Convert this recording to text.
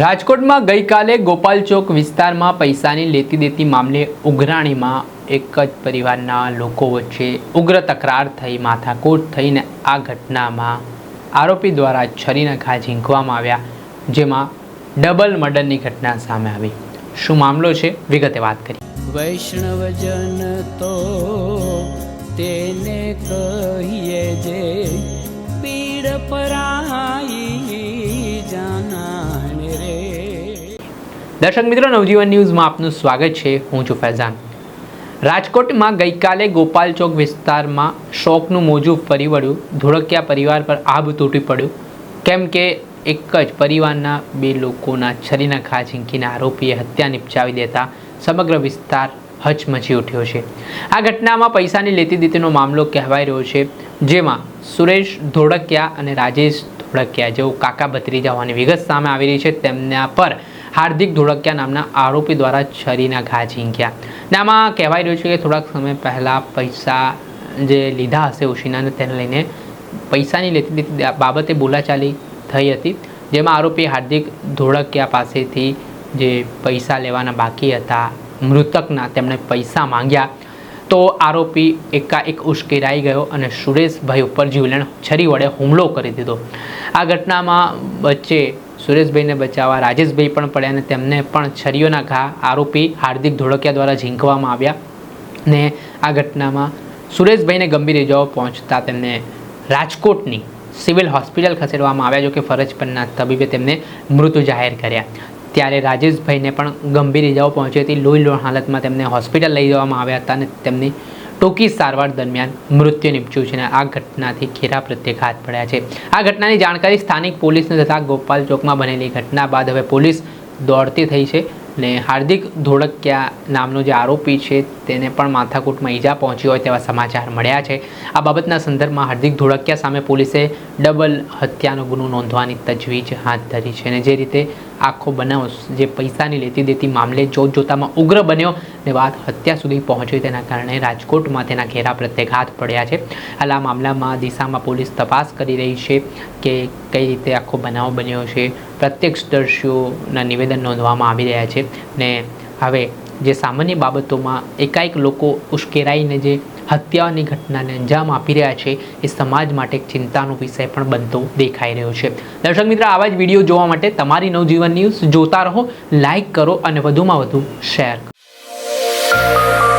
રાજકોટમાં ગઈકાલે ગોપાલ ચોક વિસ્તારમાં પૈસાની લેતી દેતી મામલે ઉઘરાણીમાં એક જ પરિવારના લોકો વચ્ચે ઉગ્ર તકરાર થઈ માથાકૂટ થઈને આ ઘટનામાં આરોપી દ્વારા છરીના ઘા ઝીંકવામાં આવ્યા, જેમાં ડબલ મર્ડરની ઘટના સામે આવી। શું મામલો છે, વિગતે વાત કરી। વૈષ્ણવજન તો તેને કહીએ જે પીડ પરાઈ જાનાને રે। દર્શક મિત્રો, નવજીવન ન્યૂઝમાં આપનું સ્વાગત છે। હું છું ફૈઝાન। રાજકોટમાં ગઈકાલે ગોપાલ ચોક વિસ્તારમાં શોકનું મોજું ફરી વળ્યું। ધોળકિયા પરિવાર પર આભ તૂટી પડ્યું, કેમ કે એક જ પરિવારના બે લોકોના છરીના ઘા ઝીંકીને આરોપીએ હત્યા નિપજાવી દેતા સમગ્ર વિસ્તાર હચમચી ઉઠ્યો છે। આ ઘટનામાં પૈસાની લેતી દેતીનો મામલો કહેવાઈ રહ્યો છે, જેમાં સુરેશ ધોળકિયા અને રાજેશ ધોળકિયા જેઓ કાકા ભત્રીજા હોવાની વિગત સામે આવી રહી છે। તેમના પર હાર્દિક ધોળકિયા નામના આરોપી દ્વારા છરીના ઘા ઝીંક્યા। આમાં કહેવાય રહ્યું છે કે થોડાક સમય પહેલાં પૈસા જે લીધા હશે ઉશીનાને તેને લઈને પૈસાની લેતી દેતી બાબતે બોલાચાલી થઈ હતી, જેમાં આરોપી હાર્દિક ધોળકિયા પાસેથી જે પૈસા લેવાના બાકી હતા મૃતકના, તેમણે પૈસા માંગ્યા તો આરોપી એકાએક ઉશ્કેરાઈ ગયો અને સુરેશભાઈ ઉપર જીવલેણ છરી વડે હુમલો કરી દીધો। આ ઘટનામાં વચ્ચે સુરેશભાઈને બચાવવા રાજેશભાઈ પણ પડ્યા અને તેમને પણ છરીઓના ઘા આરોપી હાર્દિક ધોળકિયા દ્વારા ઝીંકવામાં આવ્યા ને આ ઘટનામાં સુરેશભાઈને ગંભીર ઇજાઓ પહોંચતા તેમને રાજકોટની સિવિલ હોસ્પિટલ ખસેડવામાં આવ્યા, જો કે ફરજ પરના તબીબે તેમને મૃત જાહેર કર્યા। ત્યારે રાજેશભાઈને પણ ગંભીર ઇજાઓ પહોંચી હતી। લોહી હાલતમાં તેમને હોસ્પિટલ લઈ જવામાં આવ્યા હતા અને તેમની ટૂંકી સારવાર દરમિયાન મૃત્યુ નિપજ્યું છે અને આ ઘટનાથી ઘેરા પ્રત્યાઘાત પડ્યા છે। આ ઘટનાની જાણકારી સ્થાનિક પોલીસને થતાં ગોપાલ ચોકમાં બનેલી ઘટના બાદ હવે પોલીસ દોડતી થઈ છે ને હાર્દિક ધોળકિયા નામનો જે આરોપી છે તેને પણ માથાકૂટમાં ઈજા પહોંચી હોય તેવા સમાચાર મળ્યા છે। આ બાબતના સંદર્ભમાં હાર્દિક ધોળકિયા સામે પોલીસે ડબલ હત્યાનો ગુનો નોંધવાની તજવીજ હાથ ધરી છે અને જે રીતે આખો બનાવ જે પૈસાની લેતી દેતી મામલે જોતજોતામાં ઉગ્ર બન્યો ને વાત હત્યા સુધી પહોંચી, તેના કારણે રાજકોટમાં તેના ઘેરા પ્રત્યાઘાત પડ્યા છે। હાલ આ મામલામાં દિશામાં પોલીસ તપાસ કરી રહી છે કે કઈ રીતે આખો બનાવ બન્યો છે। પ્રત્યક્ષદર્શીઓના નિવેદન નોંધવામાં આવી રહ્યા છે ને હવે જે સામાન્ય બાબતોમાં એકાએક લોકો ઉશ્કેરાઈને જે હત્યાની ઘટનાને અંજામ આપી રહ્યા છે એ સમાજ માટે એક ચિંતાનો વિષય પણ બનતો દેખાઈ રહ્યો છે। દર્શક મિત્રો, આવા જ વિડીયો જોવા માટે તમારી નવજીવન ન્યૂઝ જોતા રહો, લાઇક કરો અને વધુમાં વધુ શેર કરો।